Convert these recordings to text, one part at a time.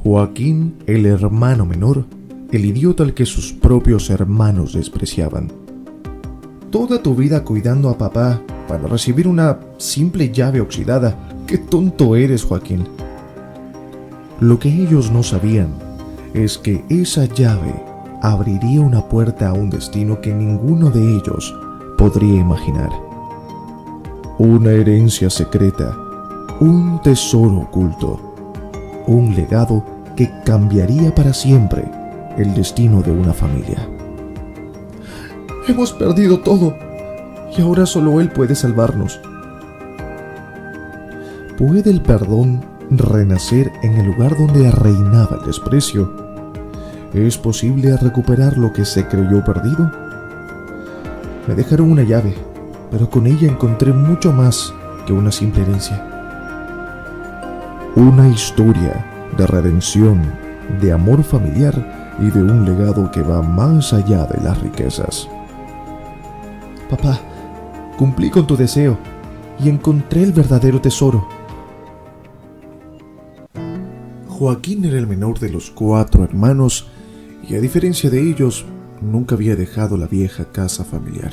Joaquín, el hermano menor, el idiota al que sus propios hermanos despreciaban. Toda tu vida cuidando a papá para recibir una simple llave oxidada. ¡Qué tonto eres, Joaquín! Lo que ellos no sabían es que esa llave abriría una puerta a un destino que ninguno de ellos podría imaginar. Una herencia secreta, un tesoro oculto, un legado que cambiaría para siempre el destino de una familia. Hemos perdido todo y ahora solo Él puede salvarnos. ¿Puede el perdón renacer en el lugar donde reinaba el desprecio? ¿Es posible recuperar lo que se creyó perdido? Me dejaron una llave, pero con ella encontré mucho más que una simple herencia. Una historia de redención, de amor familiar y de un legado que va más allá de las riquezas. Papá, cumplí con tu deseo y encontré el verdadero tesoro. Joaquín era el menor de los 4 hermanos y, a diferencia de ellos, nunca había dejado la vieja casa familiar.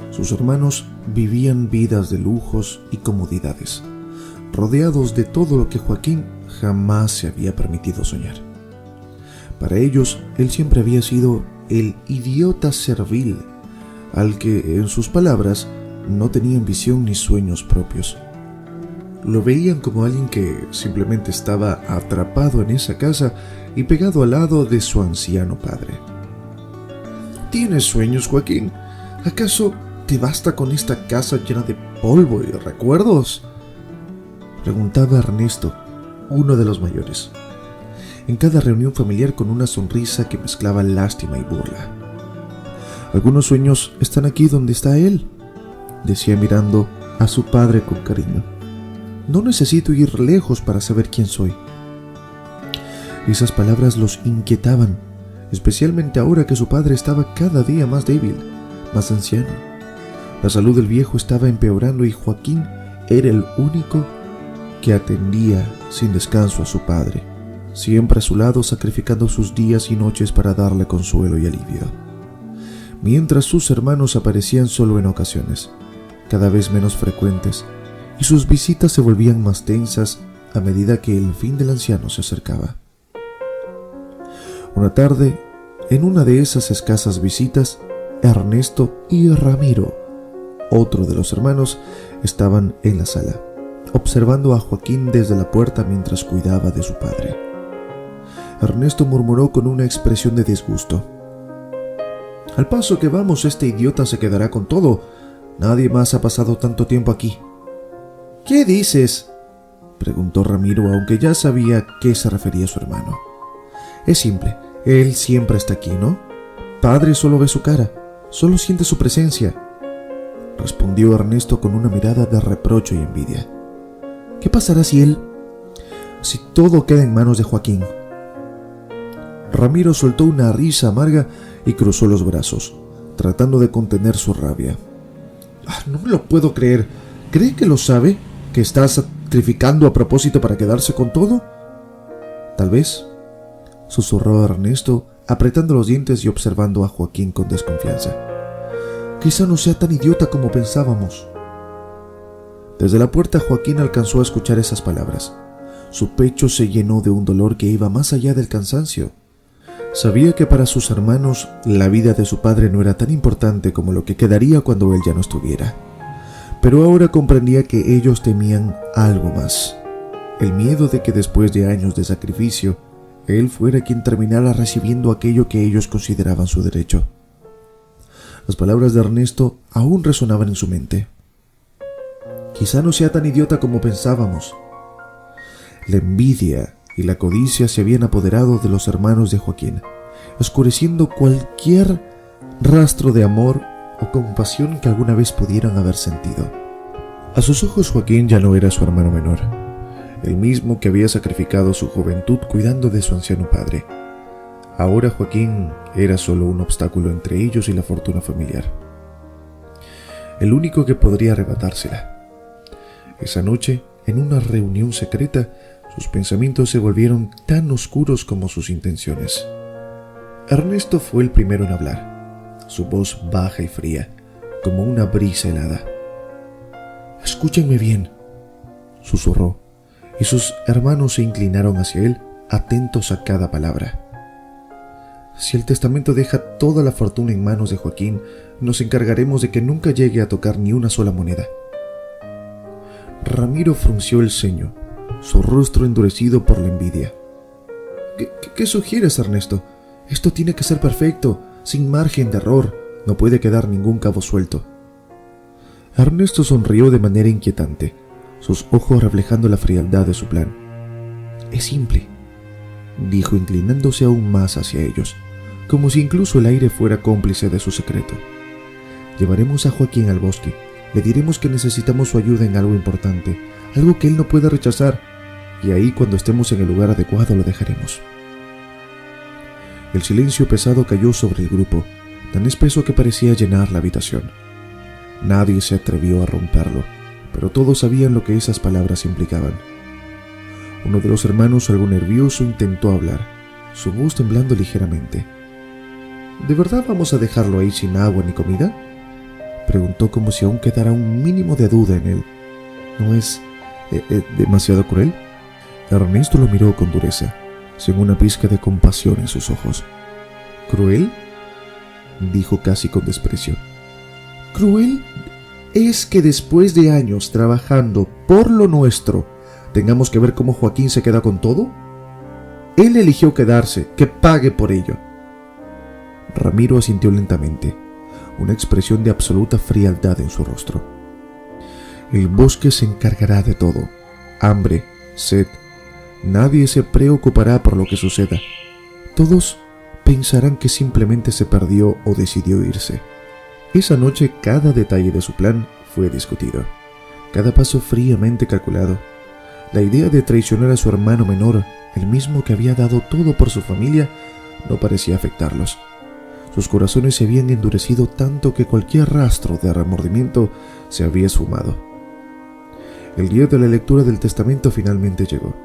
Sus hermanos vivían vidas de lujos y comodidades, rodeados de todo lo que Joaquín jamás se había permitido soñar. Para ellos, él siempre había sido el idiota servil, al que, en sus palabras, no tenía ambición ni sueños propios. Lo veían como alguien que simplemente estaba atrapado en esa casa y pegado al lado de su anciano padre. ¿Tienes sueños, Joaquín? ¿Acaso te basta con esta casa llena de polvo y recuerdos?, preguntaba Ernesto, uno de los mayores, en cada reunión familiar, con una sonrisa que mezclaba lástima y burla. Algunos sueños están aquí donde está él, decía mirando a su padre con cariño. No necesito ir lejos para saber quién soy. Esas palabras los inquietaban, especialmente ahora que su padre estaba cada día más débil, más anciano. La salud del viejo estaba empeorando y Joaquín era el único que atendía sin descanso a su padre, siempre a su lado, sacrificando sus días y noches para darle consuelo y alivio. Mientras sus hermanos aparecían solo en ocasiones, cada vez menos frecuentes, y sus visitas se volvían más tensas a medida que el fin del anciano se acercaba. Una tarde, en una de esas escasas visitas, Ernesto y Ramiro, otro de los hermanos, estaban en la sala, observando a Joaquín desde la puerta mientras cuidaba de su padre. Ernesto murmuró con una expresión de disgusto: «Al paso que vamos, este idiota se quedará con todo. Nadie más ha pasado tanto tiempo aquí». «¿Qué dices?», preguntó Ramiro, aunque ya sabía a qué se refería su hermano. «Es simple, él siempre está aquí, ¿no? Padre solo ve su cara, solo siente su presencia», respondió Ernesto con una mirada de reproche y envidia. «¿Qué pasará si todo queda en manos de Joaquín?». Ramiro soltó una risa amarga y cruzó los brazos, tratando de contener su rabia. «No me lo puedo creer. ¿Cree que lo sabe? ¿Que está sacrificando a propósito para quedarse con todo?». «Tal vez», susurró Ernesto, apretando los dientes y observando a Joaquín con desconfianza. «Quizá no sea tan idiota como pensábamos». Desde la puerta Joaquín alcanzó a escuchar esas palabras. Su pecho se llenó de un dolor que iba más allá del cansancio. Sabía que para sus hermanos la vida de su padre no era tan importante como lo que quedaría cuando él ya no estuviera. Pero ahora comprendía que ellos temían algo más: el miedo de que después de años de sacrificio, él fuera quien terminara recibiendo aquello que ellos consideraban su derecho. Las palabras de Ernesto aún resonaban en su mente. «Quizá no sea tan idiota como pensábamos». La envidia y la codicia se habían apoderado de los hermanos de Joaquín, oscureciendo cualquier rastro de amor o compasión que alguna vez pudieran haber sentido. A sus ojos, Joaquín ya no era su hermano menor, el mismo que había sacrificado su juventud cuidando de su anciano padre. Ahora Joaquín era solo un obstáculo entre ellos y la fortuna familiar, el único que podría arrebatársela. Esa noche, en una reunión secreta, Sus pensamientos se volvieron tan oscuros como sus intenciones. Ernesto fue el primero en hablar, su voz baja y fría, como una brisa helada. «Escúchenme bien», susurró, y sus hermanos se inclinaron hacia él, atentos a cada palabra. «Si el testamento deja toda la fortuna en manos de Joaquín, nos encargaremos de que nunca llegue a tocar ni una sola moneda». Ramiro frunció el ceño, su rostro endurecido por la envidia. ¿Qué sugieres, Ernesto? Esto tiene que ser perfecto, sin margen de error. No puede quedar ningún cabo suelto. Ernesto sonrió de manera inquietante, sus ojos reflejando la frialdad de su plan. «Es simple», dijo inclinándose aún más hacia ellos, como si incluso el aire fuera cómplice de su secreto. «Llevaremos a Joaquín al bosque. Le diremos que necesitamos su ayuda en algo importante, algo que él no puede rechazar, y ahí cuando estemos en el lugar adecuado lo dejaremos». El silencio pesado cayó sobre el grupo, tan espeso que parecía llenar la habitación. Nadie se atrevió a romperlo, pero todos sabían lo que esas palabras implicaban. Uno de los hermanos, algo nervioso, intentó hablar, su voz temblando ligeramente. «¿De verdad vamos a dejarlo ahí sin agua ni comida?», preguntó como si aún quedara un mínimo de duda en él. «¿No es demasiado cruel?». Ernesto lo miró con dureza, sin una pizca de compasión en sus ojos. «¿Cruel?», dijo casi con desprecio. «Cruel es que después de años trabajando por lo nuestro, tengamos que ver cómo Joaquín se queda con todo. Él eligió quedarse, que pague por ello». Ramiro asintió lentamente, una expresión de absoluta frialdad en su rostro. «El bosque se encargará de todo. Hambre, sed. Nadie se preocupará por lo que suceda. Todos pensarán que simplemente se perdió o decidió irse». Esa noche cada detalle de su plan fue discutido, cada paso fríamente calculado. La idea de traicionar a su hermano menor, el mismo que había dado todo por su familia, no parecía afectarlos. Sus corazones se habían endurecido tanto que cualquier rastro de remordimiento se había esfumado. El día de la lectura del testamento finalmente llegó.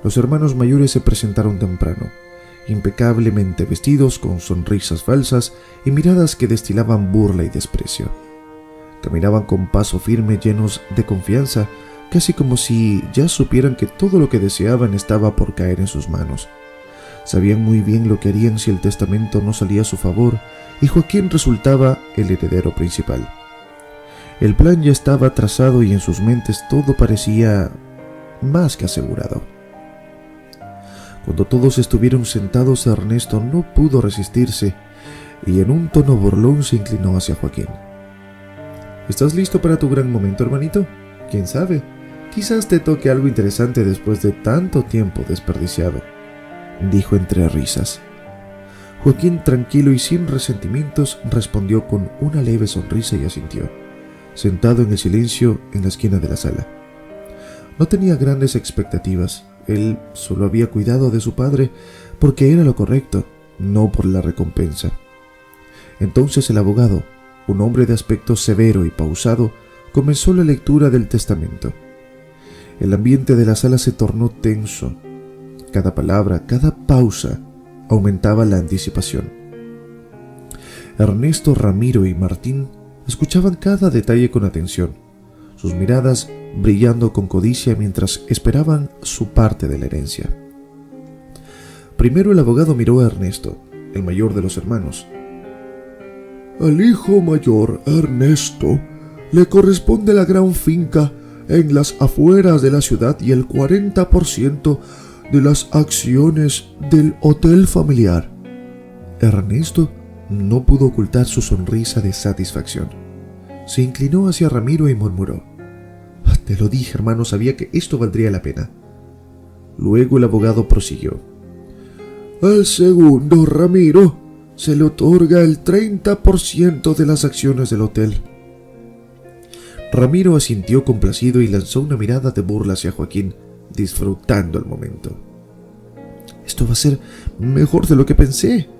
Los hermanos mayores se presentaron temprano, impecablemente vestidos, con sonrisas falsas y miradas que destilaban burla y desprecio. Caminaban con paso firme, llenos de confianza, casi como si ya supieran que todo lo que deseaban estaba por caer en sus manos. Sabían muy bien lo que harían si el testamento no salía a su favor y Joaquín resultaba el heredero principal. El plan ya estaba trazado y en sus mentes todo parecía más que asegurado. Cuando todos estuvieron sentados, Ernesto no pudo resistirse y en un tono burlón se inclinó hacia Joaquín. «¿Estás listo para tu gran momento, hermanito? ¿Quién sabe? Quizás te toque algo interesante después de tanto tiempo desperdiciado», dijo entre risas. Joaquín, tranquilo y sin resentimientos, respondió con una leve sonrisa y asintió, sentado en el silencio en la esquina de la sala. No tenía grandes expectativas. Él solo había cuidado de su padre porque era lo correcto, no por la recompensa. Entonces el abogado, un hombre de aspecto severo y pausado, comenzó la lectura del testamento. El ambiente de la sala se tornó tenso. Cada palabra, cada pausa, aumentaba la anticipación. Ernesto, Ramiro y Martín escuchaban cada detalle con atención, sus miradas brillando con codicia mientras esperaban su parte de la herencia. Primero el abogado miró a Ernesto, el mayor de los hermanos. «Al hijo mayor, Ernesto, le corresponde la gran finca en las afueras de la ciudad y el 40% de las acciones del hotel familiar». Ernesto no pudo ocultar su sonrisa de satisfacción. Se inclinó hacia Ramiro y murmuró: «Te lo dije, hermano, sabía que esto valdría la pena». Luego el abogado prosiguió: «Al segundo, Ramiro, se le otorga el 30% de las acciones del hotel». Ramiro asintió complacido y lanzó una mirada de burla hacia Joaquín, disfrutando el momento. «Esto va a ser mejor de lo que pensé»,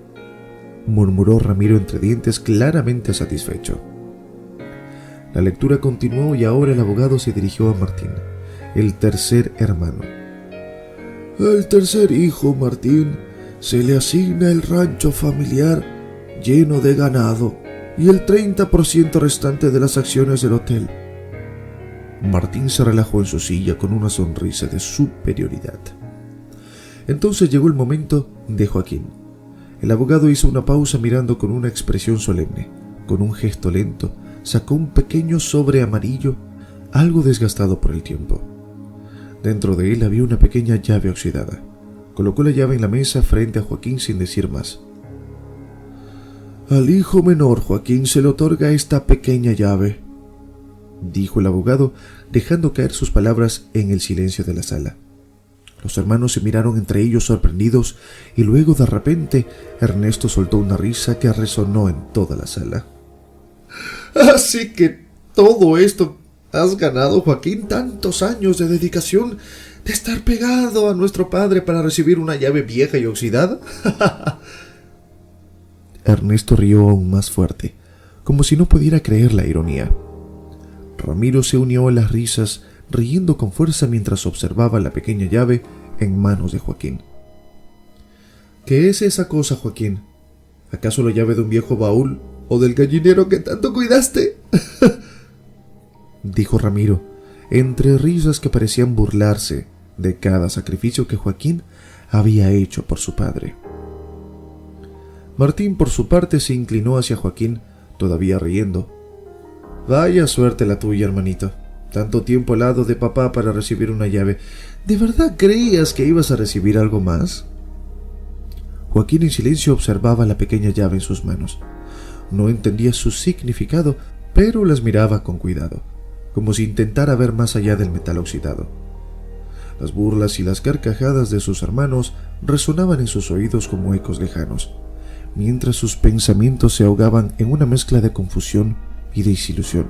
murmuró Ramiro entre dientes, claramente satisfecho. La lectura continuó y ahora el abogado se dirigió a Martín, el tercer hermano. Al tercer hijo, Martín, se le asigna el rancho familiar lleno de ganado y el 30% restante de las acciones del hotel. Martín se relajó en su silla con una sonrisa de superioridad. Entonces llegó el momento de Joaquín. El abogado hizo una pausa mirando con una expresión solemne. Con un gesto lento, sacó un pequeño sobre amarillo, algo desgastado por el tiempo. Dentro de él había una pequeña llave oxidada. Colocó la llave en la mesa frente a Joaquín sin decir más. Al hijo menor, Joaquín, se le otorga esta pequeña llave, dijo el abogado, dejando caer sus palabras en el silencio de la sala. Los hermanos se miraron entre ellos sorprendidos y luego de repente Ernesto soltó una risa que resonó en toda la sala. Así que todo esto has ganado, Joaquín, tantos años de dedicación, de estar pegado a nuestro padre para recibir una llave vieja y oxidada. Ernesto rió aún más fuerte, como si no pudiera creer la ironía. Ramiro se unió a las risas, riendo con fuerza mientras observaba la pequeña llave en manos de Joaquín. ¿Qué es esa cosa, Joaquín? ¿Acaso la llave de un viejo baúl o del gallinero que tanto cuidaste? Dijo Ramiro, entre risas que parecían burlarse de cada sacrificio que Joaquín había hecho por su padre. Martín, por su parte, se inclinó hacia Joaquín, todavía riendo. Vaya suerte la tuya, hermanito. Tanto tiempo al lado de papá para recibir una llave. ¿De verdad creías que ibas a recibir algo más? Joaquín en silencio observaba la pequeña llave en sus manos. No entendía su significado, pero las miraba con cuidado, como si intentara ver más allá del metal oxidado. Las burlas y las carcajadas de sus hermanos resonaban en sus oídos como ecos lejanos, mientras sus pensamientos se ahogaban en una mezcla de confusión y desilusión.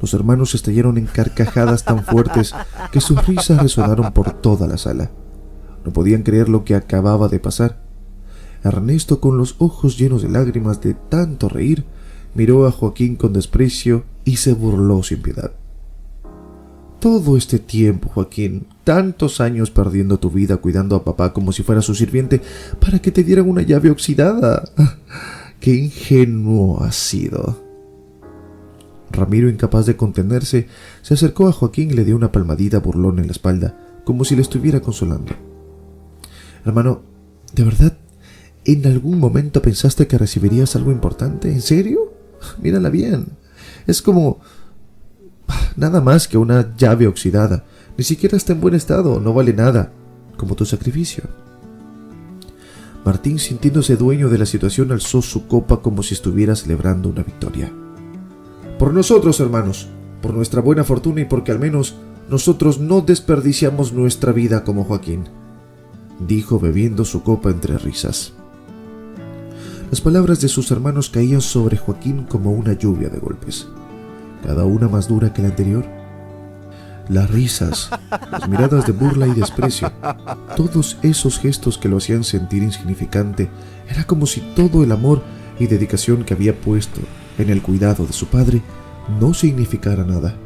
Los hermanos estallaron en carcajadas tan fuertes que sus risas resonaron por toda la sala. No podían creer lo que acababa de pasar. Ernesto, con los ojos llenos de lágrimas de tanto reír, miró a Joaquín con desprecio y se burló sin piedad. Todo este tiempo, Joaquín, tantos años perdiendo tu vida cuidando a papá como si fuera su sirviente para que te dieran una llave oxidada. ¡Qué ingenuo has sido! Ramiro, incapaz de contenerse, se acercó a Joaquín y le dio una palmadita burlona en la espalda, como si le estuviera consolando. Hermano, ¿de verdad en algún momento pensaste que recibirías algo importante? ¿En serio? Mírala bien. Es como nada más que una llave oxidada. Ni siquiera está en buen estado, no vale nada, como tu sacrificio. Martín, sintiéndose dueño de la situación, alzó su copa como si estuviera celebrando una victoria. Por nosotros, hermanos, por nuestra buena fortuna y porque al menos nosotros no desperdiciamos nuestra vida como Joaquín, dijo bebiendo su copa entre risas. Las palabras de sus hermanos caían sobre Joaquín como una lluvia de golpes, cada una más dura que la anterior. Las risas, las miradas de burla y desprecio, todos esos gestos que lo hacían sentir insignificante, era como si todo el amor y dedicación que había puesto en el cuidado de su padre no significara nada.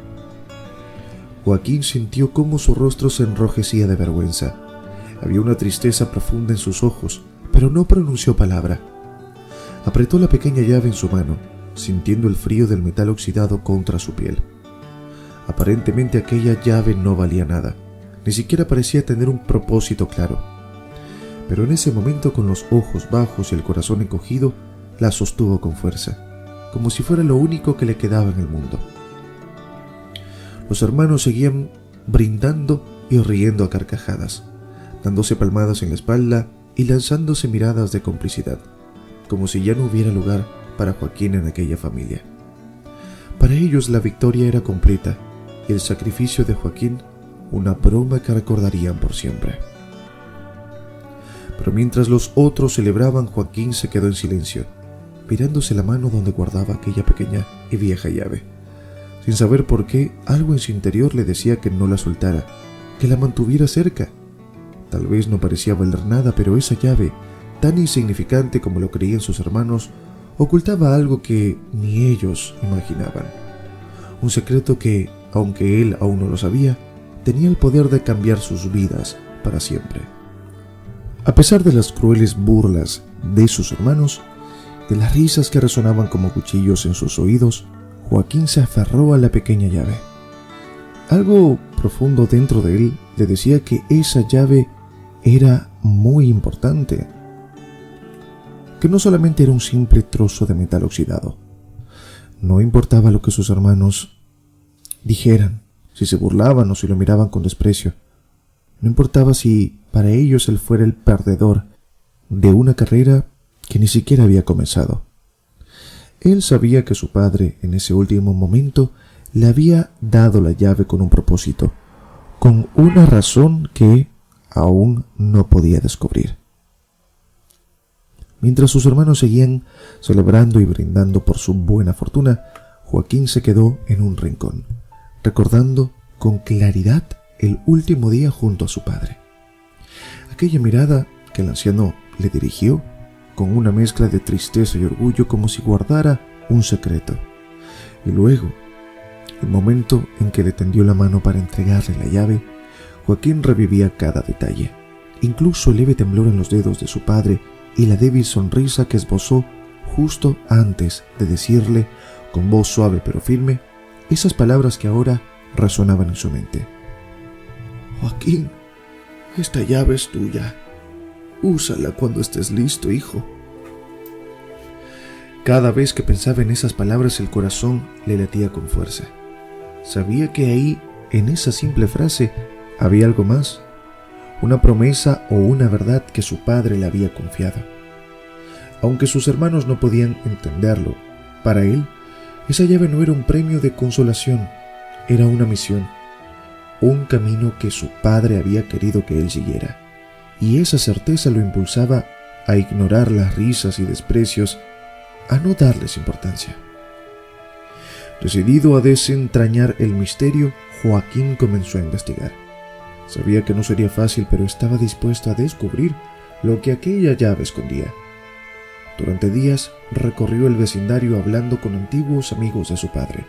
Joaquín sintió cómo su rostro se enrojecía de vergüenza. Había una tristeza profunda en sus ojos, pero no pronunció palabra. Apretó la pequeña llave en su mano, sintiendo el frío del metal oxidado contra su piel. Aparentemente aquella llave no valía nada, ni siquiera parecía tener un propósito claro. Pero en ese momento, con los ojos bajos y el corazón encogido, la sostuvo con fuerza, como si fuera lo único que le quedaba en el mundo. Los hermanos seguían brindando y riendo a carcajadas, dándose palmadas en la espalda y lanzándose miradas de complicidad, como si ya no hubiera lugar para Joaquín en aquella familia. Para ellos la victoria era completa y el sacrificio de Joaquín una broma que recordarían por siempre. Pero mientras los otros celebraban, Joaquín se quedó en silencio, mirándose la mano donde guardaba aquella pequeña y vieja llave. Sin saber por qué, algo en su interior le decía que no la soltara, que la mantuviera cerca. Tal vez no parecía valer nada, pero esa llave, tan insignificante como lo creían sus hermanos, ocultaba algo que ni ellos imaginaban. Un secreto que, aunque él aún no lo sabía, tenía el poder de cambiar sus vidas para siempre. A pesar de las crueles burlas de sus hermanos, de las risas que resonaban como cuchillos en sus oídos, Joaquín se aferró a la pequeña llave. Algo profundo dentro de él le decía que esa llave era muy importante, que no solamente era un simple trozo de metal oxidado. No importaba lo que sus hermanos dijeran, si se burlaban o si lo miraban con desprecio. No importaba si para ellos él fuera el perdedor de una carrera que ni siquiera había comenzado. Él sabía que su padre, en ese último momento, le había dado la llave con un propósito, con una razón que aún no podía descubrir. Mientras sus hermanos seguían celebrando y brindando por su buena fortuna, Joaquín se quedó en un rincón, recordando con claridad el último día junto a su padre. Aquella mirada que el anciano le dirigió, con una mezcla de tristeza y orgullo, como si guardara un secreto. Y luego, el momento en que le tendió la mano para entregarle la llave, Joaquín revivía cada detalle, incluso el leve temblor en los dedos de su padre y la débil sonrisa que esbozó justo antes de decirle, con voz suave pero firme, esas palabras que ahora resonaban en su mente. Joaquín, esta llave es tuya. Úsala cuando estés listo, hijo. Cada vez que pensaba en esas palabras, el corazón le latía con fuerza. Sabía que ahí, en esa simple frase, había algo más, una promesa o una verdad que su padre le había confiado. Aunque sus hermanos no podían entenderlo, para él, esa llave no era un premio de consolación, era una misión, un camino que su padre había querido que él siguiera, y esa certeza lo impulsaba a ignorar las risas y desprecios, a no darles importancia. Decidido a desentrañar el misterio, Joaquín comenzó a investigar. Sabía que no sería fácil, pero estaba dispuesto a descubrir lo que aquella llave escondía. Durante días recorrió el vecindario hablando con antiguos amigos de su padre,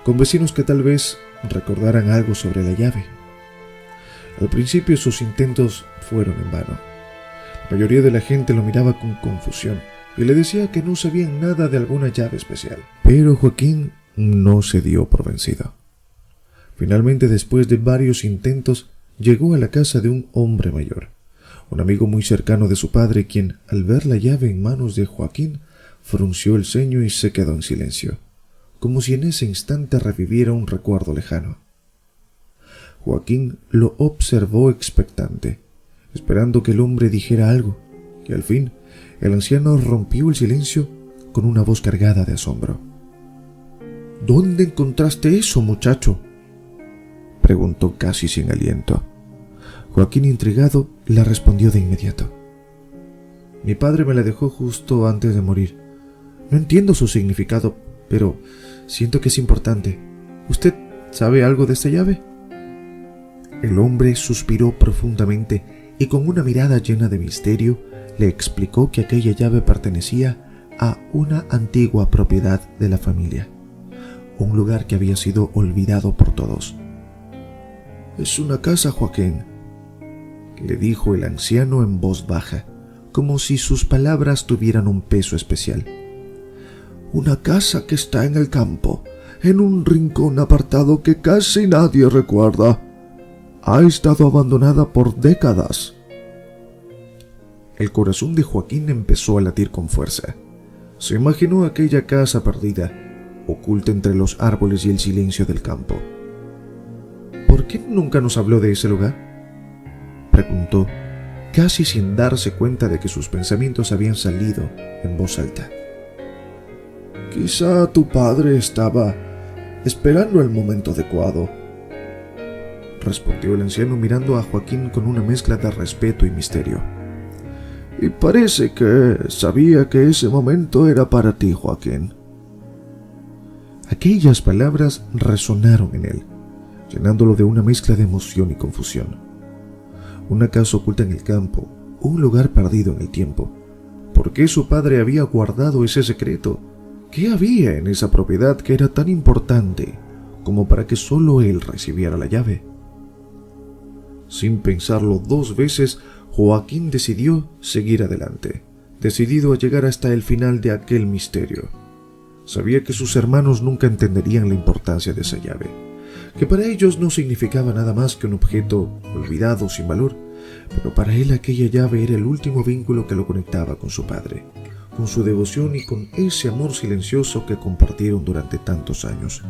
con vecinos que tal vez recordaran algo sobre la llave. Al principio sus intentos fueron en vano. La mayoría de la gente lo miraba con confusión y le decía que no sabían nada de alguna llave especial. Pero Joaquín no se dio por vencido. Finalmente, después de varios intentos, llegó a la casa de un hombre mayor, un amigo muy cercano de su padre, quien, al ver la llave en manos de Joaquín, frunció el ceño y se quedó en silencio, como si en ese instante reviviera un recuerdo lejano. Joaquín lo observó expectante, esperando que el hombre dijera algo, y al fin el anciano rompió el silencio con una voz cargada de asombro. «¿Dónde encontraste eso, muchacho?», preguntó casi sin aliento. Joaquín, intrigado, le respondió de inmediato. «Mi padre me la dejó justo antes de morir. No entiendo su significado, pero siento que es importante. ¿Usted sabe algo de esta llave?». El hombre suspiró profundamente y con una mirada llena de misterio le explicó que aquella llave pertenecía a una antigua propiedad de la familia, un lugar que había sido olvidado por todos. «Es una casa, Joaquín», le dijo el anciano en voz baja, como si sus palabras tuvieran un peso especial. «Una casa que está en el campo, en un rincón apartado que casi nadie recuerda. Ha estado abandonada por décadas». El corazón de Joaquín empezó a latir con fuerza. Se imaginó aquella casa perdida, oculta entre los árboles y el silencio del campo. «¿Por qué nunca nos habló de ese lugar?», preguntó, casi sin darse cuenta de que sus pensamientos habían salido en voz alta. «Quizá tu padre estaba esperando el momento adecuado», respondió el anciano mirando a Joaquín con una mezcla de respeto y misterio. «Y parece que sabía que ese momento era para ti, Joaquín». Aquellas palabras resonaron en él, llenándolo de una mezcla de emoción y confusión. Una casa oculta en el campo, un lugar perdido en el tiempo. ¿Por qué su padre había guardado ese secreto? ¿Qué había en esa propiedad que era tan importante como para que solo él recibiera la llave? Sin pensarlo dos veces, Joaquín decidió seguir adelante, decidido a llegar hasta el final de aquel misterio. Sabía que sus hermanos nunca entenderían la importancia de esa llave, que para ellos no significaba nada más que un objeto olvidado sin valor, pero para él aquella llave era el último vínculo que lo conectaba con su padre, con su devoción y con ese amor silencioso que compartieron durante tantos años.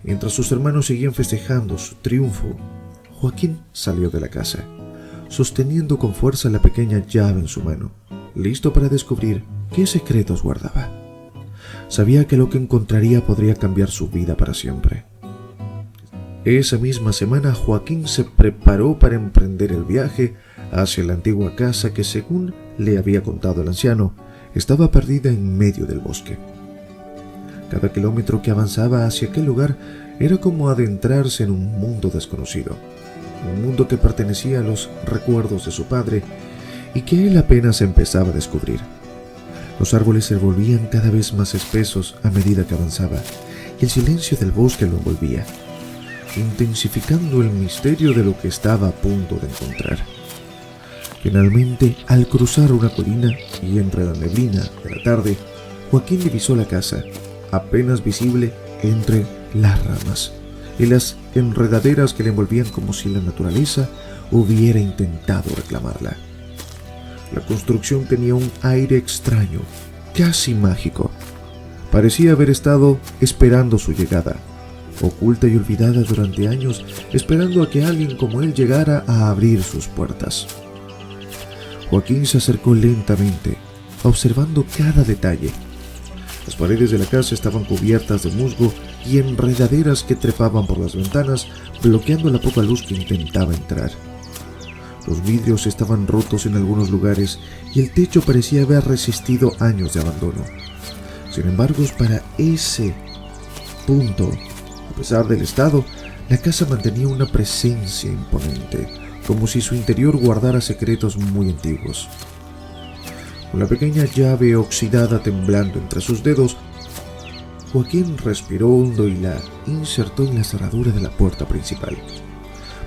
Mientras sus hermanos seguían festejando su triunfo, Joaquín salió de la casa, sosteniendo con fuerza la pequeña llave en su mano, listo para descubrir qué secretos guardaba. Sabía que lo que encontraría podría cambiar su vida para siempre. Esa misma semana, Joaquín se preparó para emprender el viaje hacia la antigua casa que, según le había contado el anciano, estaba perdida en medio del bosque. Cada kilómetro que avanzaba hacia aquel lugar era como adentrarse en un mundo desconocido, un mundo que pertenecía a los recuerdos de su padre y que él apenas empezaba a descubrir. Los árboles se volvían cada vez más espesos a medida que avanzaba, y el silencio del bosque lo envolvía, intensificando el misterio de lo que estaba a punto de encontrar. Finalmente, al cruzar una colina y entre la neblina de la tarde, Joaquín divisó la casa, apenas visible entre las ramas y las enredaderas que le envolvían, como si la naturaleza hubiera intentado reclamarla. La construcción tenía un aire extraño, casi mágico. Parecía haber estado esperando su llegada, oculta y olvidada durante años, esperando a que alguien como él llegara a abrir sus puertas. Joaquín se acercó lentamente, observando cada detalle. Las paredes de la casa estaban cubiertas de musgo y enredaderas que trepaban por las ventanas, bloqueando la poca luz que intentaba entrar. Los vidrios estaban rotos en algunos lugares y el techo parecía haber resistido años de abandono. Sin embargo, para ese punto, a pesar del estado, la casa mantenía una presencia imponente, como si su interior guardara secretos muy antiguos. Con la pequeña llave oxidada temblando entre sus dedos, Joaquín respiró hondo y la insertó en la cerradura de la puerta principal.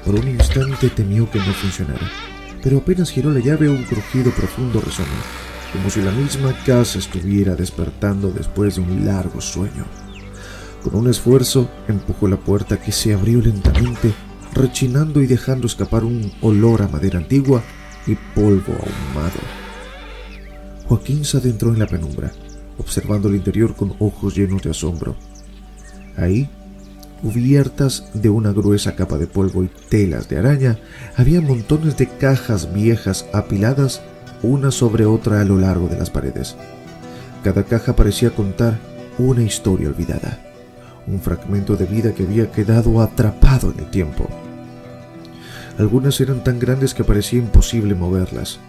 Por un instante temió que no funcionara, pero apenas giró la llave un crujido profundo resonó, como si la misma casa estuviera despertando después de un largo sueño. Con un esfuerzo empujó la puerta, que se abrió lentamente, rechinando y dejando escapar un olor a madera antigua y polvo ahumado. Joaquín se adentró en la penumbra, observando el interior con ojos llenos de asombro. Ahí, cubiertas de una gruesa capa de polvo y telas de araña, había montones de cajas viejas apiladas una sobre otra a lo largo de las paredes. Cada caja parecía contar una historia olvidada, un fragmento de vida que había quedado atrapado en el tiempo. Algunas eran tan grandes que parecía imposible moverlas,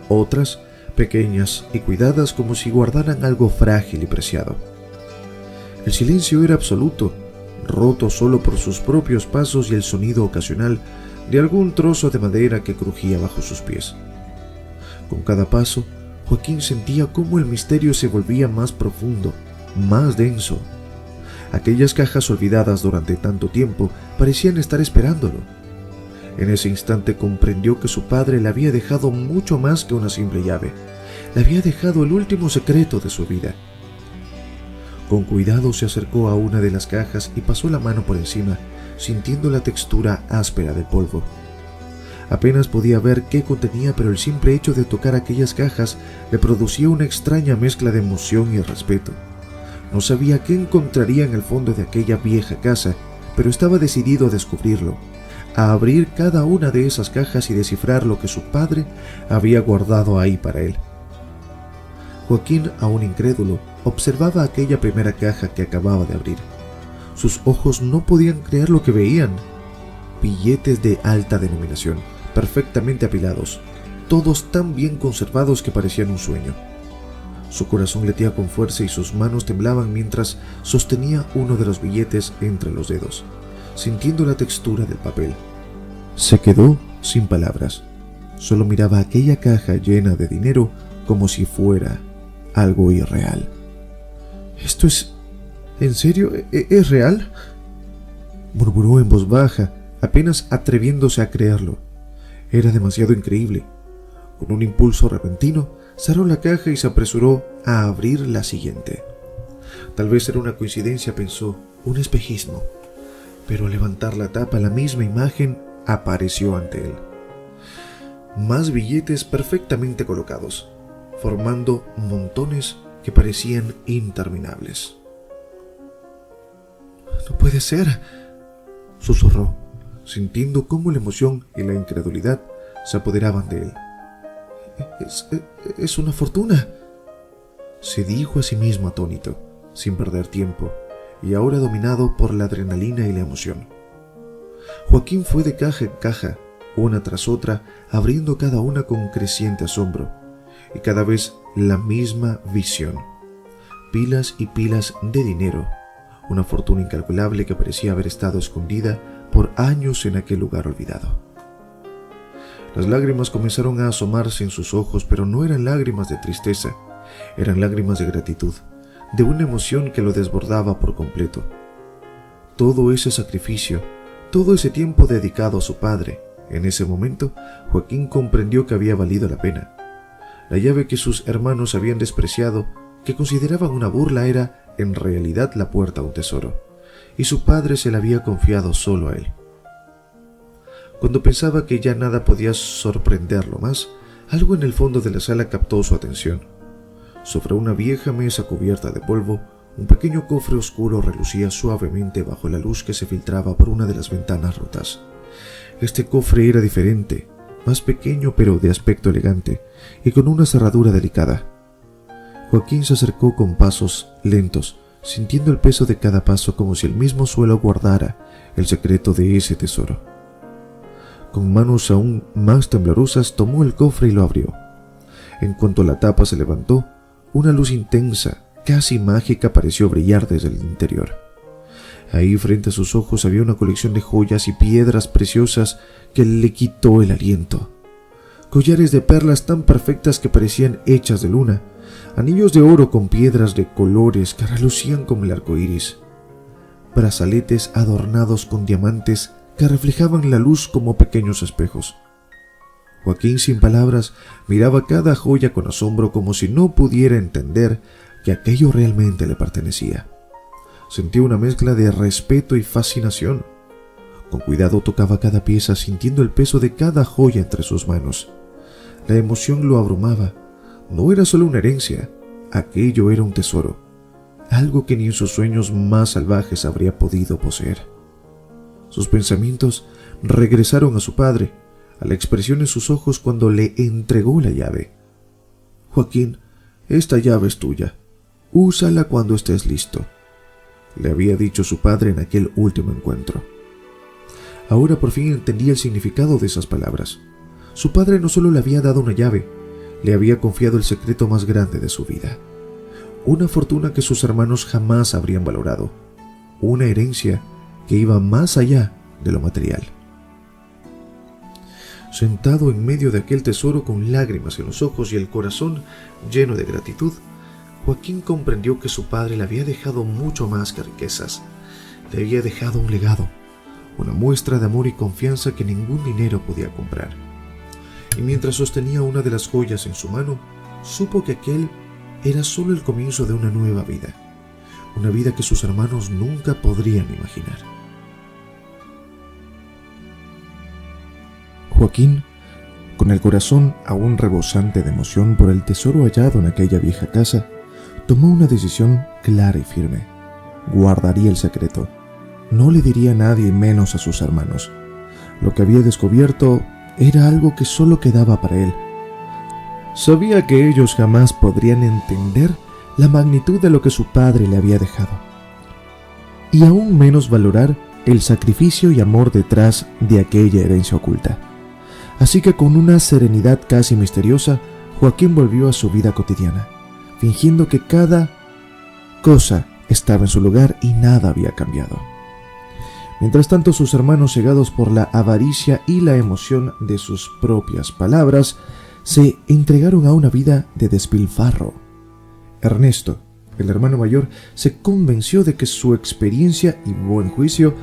otras pequeñas y cuidadas como si guardaran algo frágil y preciado. El silencio era absoluto, roto solo por sus propios pasos y el sonido ocasional de algún trozo de madera que crujía bajo sus pies. Con cada paso, Joaquín sentía cómo el misterio se volvía más profundo, más denso. Aquellas cajas olvidadas durante tanto tiempo parecían estar esperándolo. En ese instante comprendió que su padre le había dejado mucho más que una simple llave. Le había dejado el último secreto de su vida. Con cuidado se acercó a una de las cajas y pasó la mano por encima, sintiendo la textura áspera del polvo. Apenas podía ver qué contenía, pero el simple hecho de tocar aquellas cajas le producía una extraña mezcla de emoción y respeto. No sabía qué encontraría en el fondo de aquella vieja casa, pero estaba decidido a descubrirlo, a abrir cada una de esas cajas y descifrar lo que su padre había guardado ahí para él. Joaquín, aún incrédulo, observaba aquella primera caja que acababa de abrir. Sus ojos no podían creer lo que veían. Billetes de alta denominación, perfectamente apilados, todos tan bien conservados que parecían un sueño. Su corazón latía con fuerza y sus manos temblaban mientras sostenía uno de los billetes entre los dedos, sintiendo la textura del papel. Se quedó sin palabras. Solo miraba aquella caja llena de dinero como si fuera algo irreal. ¿Esto es... ¿En serio? ¿Es real?, murmuró en voz baja, apenas atreviéndose a creerlo. Era demasiado increíble. Con un impulso repentino, cerró la caja y se apresuró a abrir la siguiente. Tal vez era una coincidencia, pensó, un espejismo. Pero al levantar la tapa, la misma imagen apareció ante él. Más billetes perfectamente colocados, formando montones que parecían interminables. «No puede ser», susurró, sintiendo cómo la emoción y la incredulidad se apoderaban de él. Es una fortuna», se dijo a sí mismo atónito, sin perder tiempo, y ahora dominado por la adrenalina y la emoción. Joaquín fue de caja en caja, una tras otra, abriendo cada una con creciente asombro, y cada vez la misma visión. Pilas y pilas de dinero, una fortuna incalculable que parecía haber estado escondida por años en aquel lugar olvidado. Las lágrimas comenzaron a asomarse en sus ojos, pero no eran lágrimas de tristeza, eran lágrimas de gratitud, de una emoción que lo desbordaba por completo. Todo ese sacrificio, todo ese tiempo dedicado a su padre, en ese momento, Joaquín comprendió que había valido la pena. La llave que sus hermanos habían despreciado, que consideraban una burla, era en realidad la puerta a un tesoro, y su padre se la había confiado solo a él. Cuando pensaba que ya nada podía sorprenderlo más, algo en el fondo de la sala captó su atención. Sobre una vieja mesa cubierta de polvo, un pequeño cofre oscuro relucía suavemente bajo la luz que se filtraba por una de las ventanas rotas. Este cofre era diferente, más pequeño pero de aspecto elegante, y con una cerradura delicada. Joaquín se acercó con pasos lentos, sintiendo el peso de cada paso como si el mismo suelo guardara el secreto de ese tesoro. Con manos aún más temblorosas tomó el cofre y lo abrió. En cuanto la tapa se levantó, una luz intensa, casi mágica, pareció brillar desde el interior. Ahí frente a sus ojos había una colección de joyas y piedras preciosas que le quitó el aliento. Collares de perlas tan perfectas que parecían hechas de luna, anillos de oro con piedras de colores que relucían como el arco iris, brazaletes adornados con diamantes que reflejaban la luz como pequeños espejos. Joaquín, sin palabras, miraba cada joya con asombro, como si no pudiera entender que aquello realmente le pertenecía. Sentía una mezcla de respeto y fascinación. Con cuidado tocaba cada pieza, sintiendo el peso de cada joya entre sus manos. La emoción lo abrumaba. No era solo una herencia, aquello era un tesoro, algo que ni en sus sueños más salvajes habría podido poseer. Sus pensamientos regresaron a su padre, a la expresión en sus ojos cuando le entregó la llave. «Joaquín, esta llave es tuya. Úsala cuando estés listo», le había dicho su padre en aquel último encuentro. Ahora por fin entendía el significado de esas palabras. Su padre no solo le había dado una llave, le había confiado el secreto más grande de su vida. Una fortuna que sus hermanos jamás habrían valorado. Una herencia que iba más allá de lo material. Sentado en medio de aquel tesoro con lágrimas en los ojos y el corazón lleno de gratitud, Joaquín comprendió que su padre le había dejado mucho más que riquezas. Le había dejado un legado, una muestra de amor y confianza que ningún dinero podía comprar. Y mientras sostenía una de las joyas en su mano, supo que aquel era solo el comienzo de una nueva vida, una vida que sus hermanos nunca podrían imaginar. Joaquín, con el corazón aún rebosante de emoción por el tesoro hallado en aquella vieja casa, tomó una decisión clara y firme. Guardaría el secreto. No le diría a nadie, menos a sus hermanos. Lo que había descubierto era algo que solo quedaba para él. Sabía que ellos jamás podrían entender la magnitud de lo que su padre le había dejado, y aún menos valorar el sacrificio y amor detrás de aquella herencia oculta. Así que con una serenidad casi misteriosa, Joaquín volvió a su vida cotidiana, fingiendo que cada cosa estaba en su lugar y nada había cambiado. Mientras tanto, sus hermanos, cegados por la avaricia y la emoción de sus propias palabras, se entregaron a una vida de despilfarro. Ernesto, el hermano mayor, se convenció de que su experiencia y buen juicio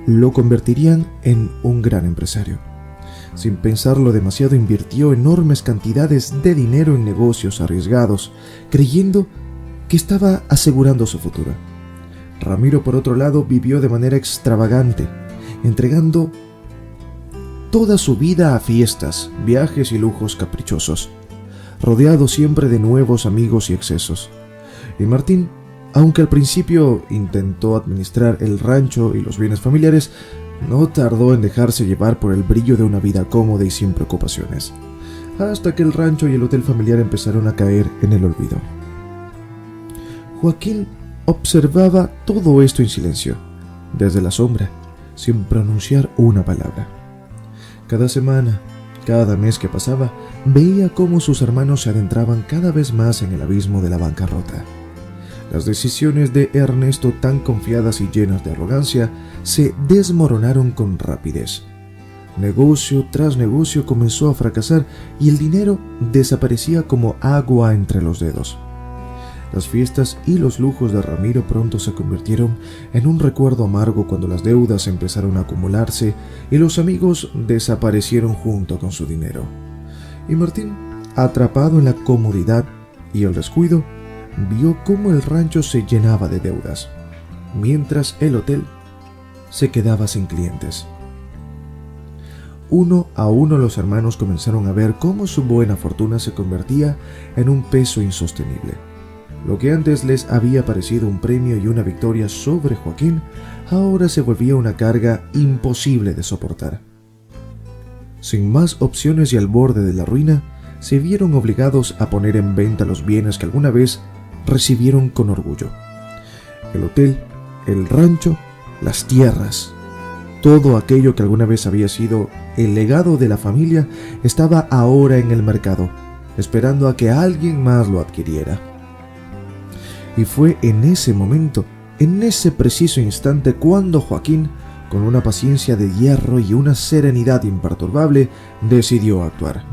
lo convertirían en un gran empresario. Sin pensarlo demasiado, invirtió enormes cantidades de dinero en negocios arriesgados, creyendo que estaba asegurando su futuro. Ramiro, por otro lado, vivió de manera extravagante, entregando toda su vida a fiestas, viajes y lujos caprichosos, rodeado siempre de nuevos amigos y excesos. Y Martín, aunque al principio intentó administrar el rancho y los bienes familiares, no tardó en dejarse llevar por el brillo de una vida cómoda y sin preocupaciones, hasta que el rancho y el hotel familiar empezaron a caer en el olvido. Joaquín observaba todo esto en silencio, desde la sombra, sin pronunciar una palabra. Cada semana, cada mes que pasaba, veía cómo sus hermanos se adentraban cada vez más en el abismo de la bancarrota. Las decisiones de Ernesto, tan confiadas y llenas de arrogancia, se desmoronaron con rapidez. Negocio tras negocio comenzó a fracasar y el dinero desaparecía como agua entre los dedos. Las fiestas y los lujos de Ramiro pronto se convirtieron en un recuerdo amargo cuando las deudas empezaron a acumularse y los amigos desaparecieron junto con su dinero. Y Martín, atrapado en la comodidad y el descuido, vio cómo el rancho se llenaba de deudas, mientras el hotel se quedaba sin clientes. Uno a uno los hermanos comenzaron a ver cómo su buena fortuna se convertía en un peso insostenible. Lo que antes les había parecido un premio y una victoria sobre Joaquín, ahora se volvía una carga imposible de soportar. Sin más opciones y al borde de la ruina, se vieron obligados a poner en venta los bienes que alguna vez recibieron con orgullo. El hotel, el rancho, las tierras, todo aquello que alguna vez había sido el legado de la familia estaba ahora en el mercado, esperando a que alguien más lo adquiriera. Y fue en ese momento, en ese preciso instante, cuando Joaquín, con una paciencia de hierro y una serenidad imperturbable, decidió actuar.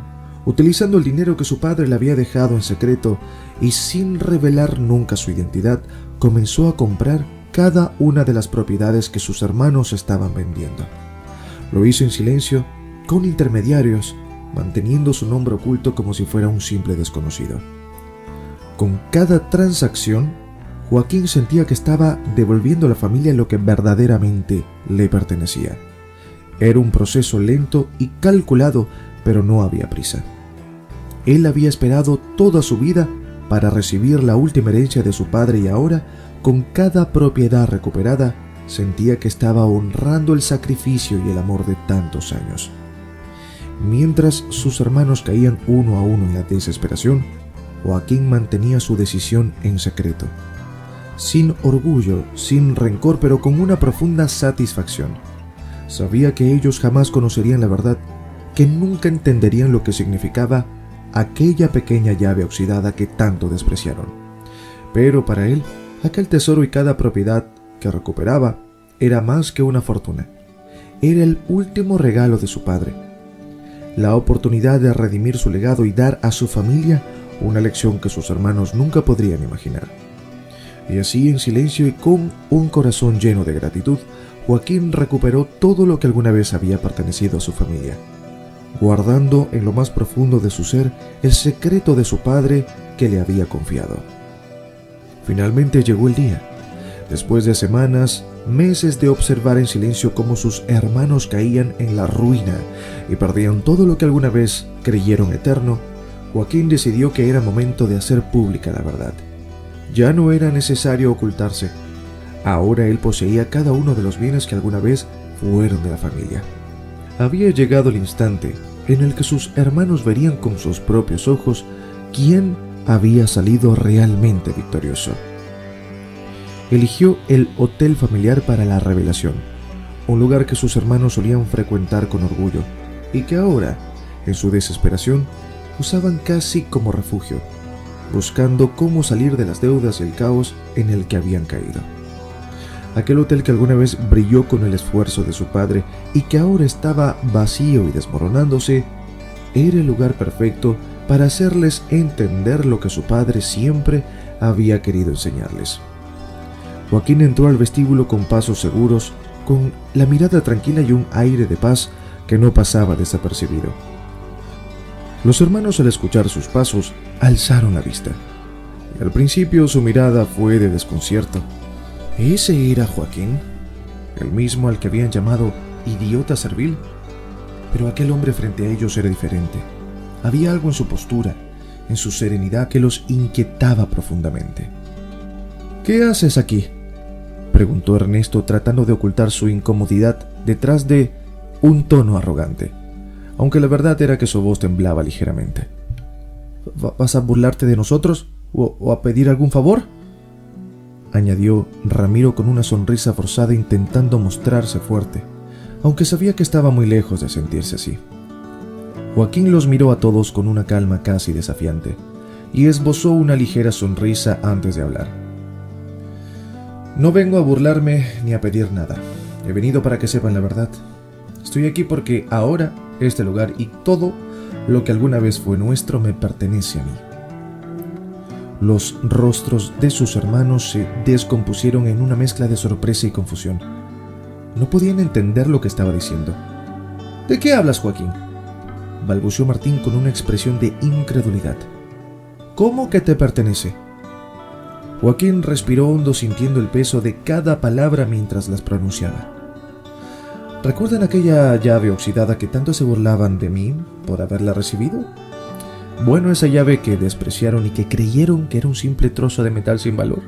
Utilizando el dinero que su padre le había dejado en secreto y sin revelar nunca su identidad, comenzó a comprar cada una de las propiedades que sus hermanos estaban vendiendo. Lo hizo en silencio, con intermediarios, manteniendo su nombre oculto como si fuera un simple desconocido. Con cada transacción, Joaquín sentía que estaba devolviendo a la familia lo que verdaderamente le pertenecía. Era un proceso lento y calculado, pero no había prisa. Él había esperado toda su vida para recibir la última herencia de su padre y ahora, con cada propiedad recuperada, sentía que estaba honrando el sacrificio y el amor de tantos años. Mientras sus hermanos caían uno a uno en la desesperación, Joaquín mantenía su decisión en secreto, sin orgullo, sin rencor, pero con una profunda satisfacción. Sabía que ellos jamás conocerían la verdad, que nunca entenderían lo que significaba aquella pequeña llave oxidada que tanto despreciaron. Pero para él, aquel tesoro y cada propiedad que recuperaba era más que una fortuna. Era el último regalo de su padre, la oportunidad de redimir su legado y dar a su familia una lección que sus hermanos nunca podrían imaginar. Y así, en silencio y con un corazón lleno de gratitud, Joaquín recuperó todo lo que alguna vez había pertenecido a su familia, guardando en lo más profundo de su ser el secreto de su padre que le había confiado. Finalmente llegó el día. Después de semanas, meses de observar en silencio cómo sus hermanos caían en la ruina y perdían todo lo que alguna vez creyeron eterno, Joaquín decidió que era momento de hacer pública la verdad. Ya no era necesario ocultarse. Ahora él poseía cada uno de los bienes que alguna vez fueron de la familia. Había llegado el instante en el que sus hermanos verían con sus propios ojos quién había salido realmente victorioso. Eligió el hotel familiar para la revelación, un lugar que sus hermanos solían frecuentar con orgullo y que ahora, en su desesperación, usaban casi como refugio, buscando cómo salir de las deudas y el caos en el que habían caído. Aquel hotel que alguna vez brilló con el esfuerzo de su padre y que ahora estaba vacío y desmoronándose, era el lugar perfecto para hacerles entender lo que su padre siempre había querido enseñarles. Joaquín entró al vestíbulo con pasos seguros con la mirada tranquila y un aire de paz que no pasaba desapercibido. Los hermanos, al escuchar sus pasos, alzaron la vista. Y al principio su mirada fue de desconcierto. ¿Ese era Joaquín? ¿El mismo al que habían llamado idiota servil? Pero aquel hombre frente a ellos era diferente. Había algo en su postura, en su serenidad, que los inquietaba profundamente. ¿Qué haces aquí?, preguntó Ernesto, tratando de ocultar su incomodidad detrás de un tono arrogante, aunque la verdad era que su voz temblaba ligeramente. ¿Vas a burlarte de nosotros o a pedir algún favor?, añadió Ramiro con una sonrisa forzada, intentando mostrarse fuerte, aunque sabía que estaba muy lejos de sentirse así. Joaquín los miró a todos con una calma casi desafiante y esbozó una ligera sonrisa antes de hablar. No vengo a burlarme ni a pedir nada. He venido para que sepan la verdad. Estoy aquí porque ahora este lugar y todo lo que alguna vez fue nuestro me pertenece a mí. Los rostros de sus hermanos se descompusieron en una mezcla de sorpresa y confusión. No podían entender lo que estaba diciendo. ¿De qué hablas, Joaquín?, balbuceó Martín con una expresión de incredulidad. ¿Cómo que te pertenece? Joaquín respiró hondo, sintiendo el peso de cada palabra mientras las pronunciaba. ¿Recuerdan aquella llave oxidada que tanto se burlaban de mí por haberla recibido? Bueno, esa llave que despreciaron y que creyeron que era un simple trozo de metal sin valor.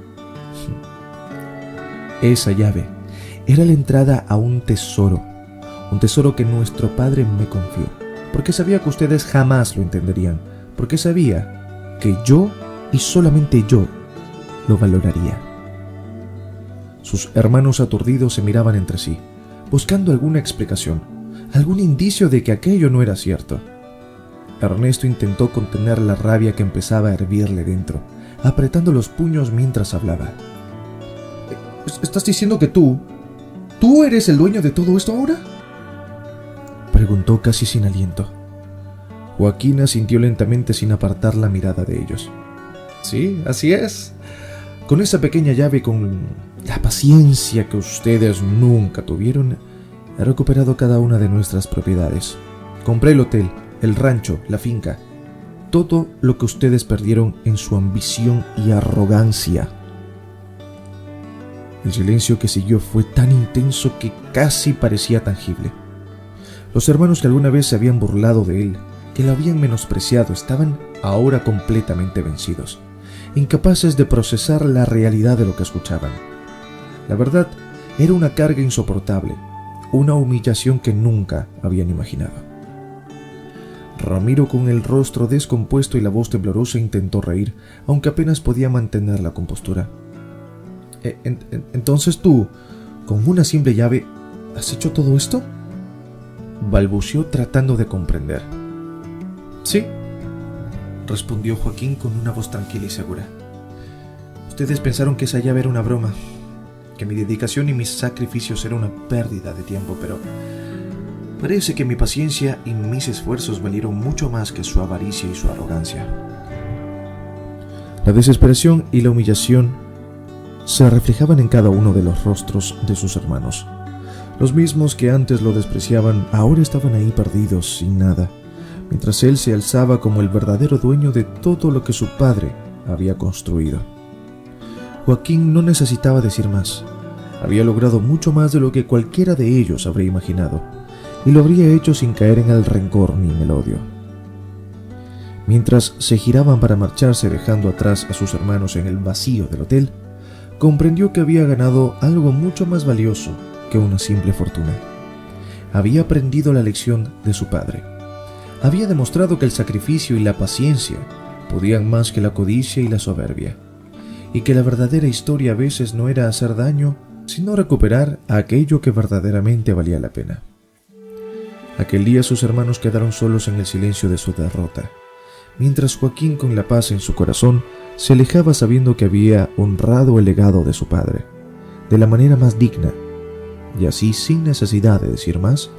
Esa llave era la entrada a un tesoro que nuestro padre me confió, porque sabía que ustedes jamás lo entenderían, porque sabía que yo, y solamente yo, lo valoraría. Sus hermanos aturdidos se miraban entre sí, buscando alguna explicación, algún indicio de que aquello no era cierto. Ernesto intentó contener la rabia que empezaba a hervirle dentro, apretando los puños mientras hablaba. ¿Estás diciendo que tú eres el dueño de todo esto ahora?, preguntó casi sin aliento. Joaquín asintió lentamente sin apartar la mirada de ellos. Sí, así es. Con esa pequeña llave, con la paciencia que ustedes nunca tuvieron, he recuperado cada una de nuestras propiedades. Compré el hotel, el rancho, la finca, todo lo que ustedes perdieron en su ambición y arrogancia. El silencio que siguió fue tan intenso que casi parecía tangible. Los hermanos que alguna vez se habían burlado de él, que lo habían menospreciado, estaban ahora completamente vencidos, incapaces de procesar la realidad de lo que escuchaban. La verdad era una carga insoportable, una humillación que nunca habían imaginado. Ramiro, con el rostro descompuesto y la voz temblorosa, intentó reír, aunque apenas podía mantener la compostura. ¿Entonces tú, con una simple llave, has hecho todo esto?, balbuceó tratando de comprender. Sí, respondió Joaquín con una voz tranquila y segura. Ustedes pensaron que esa llave era una broma, que mi dedicación y mis sacrificios era una pérdida de tiempo, pero parece que mi paciencia y mis esfuerzos valieron mucho más que su avaricia y su arrogancia. La desesperación y la humillación se reflejaban en cada uno de los rostros de sus hermanos. Los mismos que antes lo despreciaban ahora estaban ahí perdidos, sin nada, mientras él se alzaba como el verdadero dueño de todo lo que su padre había construido. Joaquín no necesitaba decir más. Había logrado mucho más de lo que cualquiera de ellos habría imaginado, y lo habría hecho sin caer en el rencor ni en el odio. Mientras se giraban para marcharse, dejando atrás a sus hermanos en el vacío del hotel, comprendió que había ganado algo mucho más valioso que una simple fortuna. Había aprendido la lección de su padre. Había demostrado que el sacrificio y la paciencia podían más que la codicia y la soberbia, y que la verdadera historia a veces no era hacer daño, sino recuperar aquello que verdaderamente valía la pena. Aquel día sus hermanos quedaron solos en el silencio de su derrota, mientras Joaquín, con la paz en su corazón, se alejaba sabiendo que había honrado el legado de su padre, de la manera más digna, y así, sin necesidad de decir más,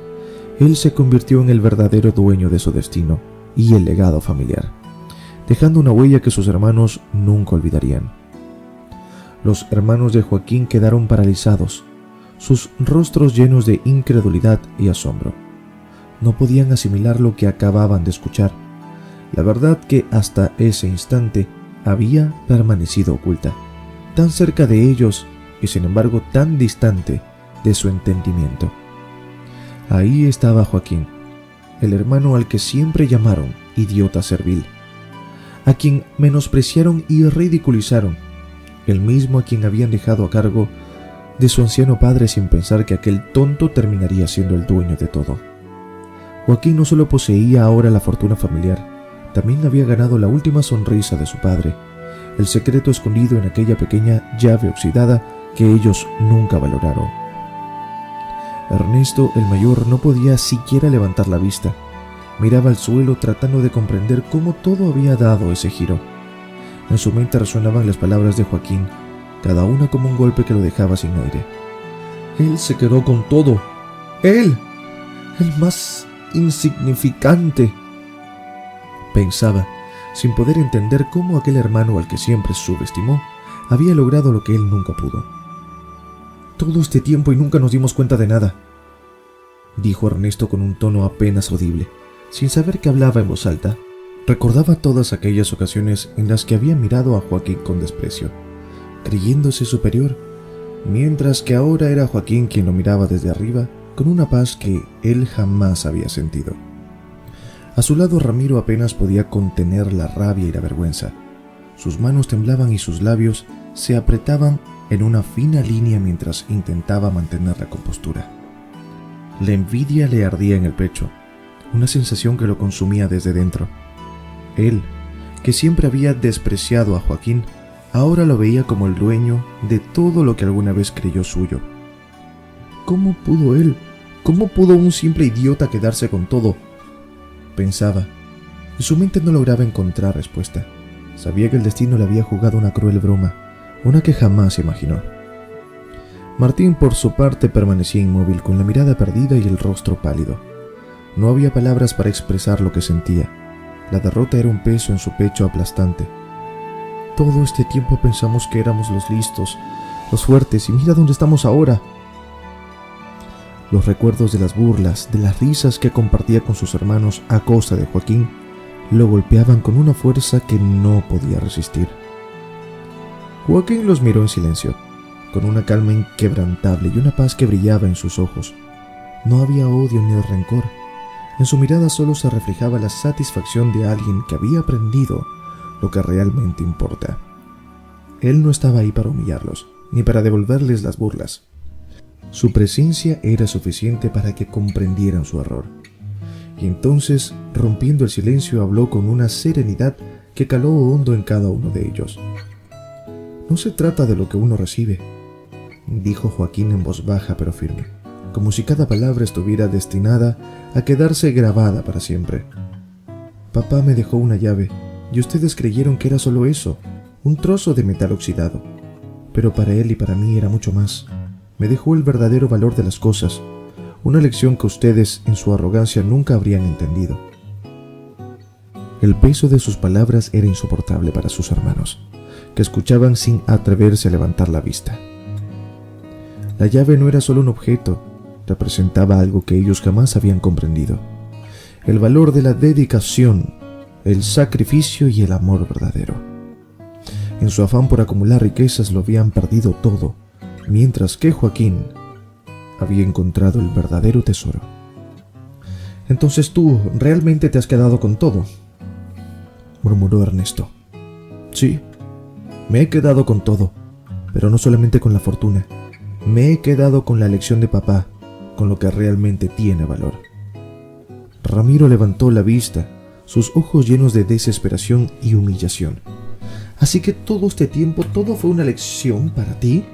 él se convirtió en el verdadero dueño de su destino y el legado familiar, dejando una huella que sus hermanos nunca olvidarían. Los hermanos de Joaquín quedaron paralizados, sus rostros llenos de incredulidad y asombro. No podían asimilar lo que acababan de escuchar, la verdad que hasta ese instante había permanecido oculta, tan cerca de ellos y sin embargo tan distante de su entendimiento. Ahí estaba Joaquín, el hermano al que siempre llamaron idiota servil, a quien menospreciaron y ridiculizaron, el mismo a quien habían dejado a cargo de su anciano padre sin pensar que aquel tonto terminaría siendo el dueño de todo. Joaquín no solo poseía ahora la fortuna familiar, también había ganado la última sonrisa de su padre, el secreto escondido en aquella pequeña llave oxidada que ellos nunca valoraron. Ernesto, el mayor, no podía siquiera levantar la vista. Miraba al suelo tratando de comprender cómo todo había dado ese giro. En su mente resonaban las palabras de Joaquín, cada una como un golpe que lo dejaba sin aire. Él se quedó con todo. ¡Él! El más insignificante. Pensaba, sin poder entender cómo aquel hermano al que siempre subestimó había logrado lo que él nunca pudo. Todo este tiempo y nunca nos dimos cuenta de nada, dijo Ernesto con un tono apenas audible, sin saber que hablaba en voz alta. Recordaba todas aquellas ocasiones en las que había mirado a Joaquín con desprecio, creyéndose superior, mientras que ahora era Joaquín quien lo miraba desde arriba con una paz que él jamás había sentido. A su lado Ramiro apenas podía contener la rabia y la vergüenza. Sus manos temblaban y sus labios se apretaban en una fina línea mientras intentaba mantener la compostura. La envidia le ardía en el pecho, una sensación que lo consumía desde dentro. Él, que siempre había despreciado a Joaquín, ahora lo veía como el dueño de todo lo que alguna vez creyó suyo. ¿Cómo pudo él? ¿Cómo pudo un simple idiota quedarse con todo? Pensaba, y su mente no lograba encontrar respuesta. Sabía que el destino le había jugado una cruel broma, una que jamás imaginó. Martín, por su parte, permanecía inmóvil, con la mirada perdida y el rostro pálido. No había palabras para expresar lo que sentía. La derrota era un peso en su pecho aplastante. Todo este tiempo pensamos que éramos los listos, los fuertes, y mira dónde estamos ahora. Los recuerdos de las burlas, de las risas que compartía con sus hermanos a costa de Joaquín, lo golpeaban con una fuerza que no podía resistir. Joaquín los miró en silencio, con una calma inquebrantable y una paz que brillaba en sus ojos. No había odio ni rencor. En su mirada solo se reflejaba la satisfacción de alguien que había aprendido lo que realmente importa. Él no estaba ahí para humillarlos, ni para devolverles las burlas. Su presencia era suficiente para que comprendieran su error. Y entonces, rompiendo el silencio, habló con una serenidad que caló hondo en cada uno de ellos. No se trata de lo que uno recibe, dijo Joaquín en voz baja pero firme, como si cada palabra estuviera destinada a quedarse grabada para siempre. Papá me dejó una llave, y ustedes creyeron que era solo eso, un trozo de metal oxidado. Pero para él y para mí era mucho más. Me dejó el verdadero valor de las cosas, una lección que ustedes en su arrogancia nunca habrían entendido. El peso de sus palabras era insoportable para sus hermanos, que escuchaban sin atreverse a levantar la vista. La llave no era solo un objeto, representaba algo que ellos jamás habían comprendido: el valor de la dedicación, el sacrificio y el amor verdadero. En su afán por acumular riquezas lo habían perdido todo, mientras que Joaquín había encontrado el verdadero tesoro. «Entonces tú realmente te has quedado con todo», murmuró Ernesto. «Sí, me he quedado con todo, pero no solamente con la fortuna. Me he quedado con la elección de papá, con lo que realmente tiene valor». Ramiro levantó la vista, sus ojos llenos de desesperación y humillación. «¿Así que todo este tiempo, todo fue una lección para ti?»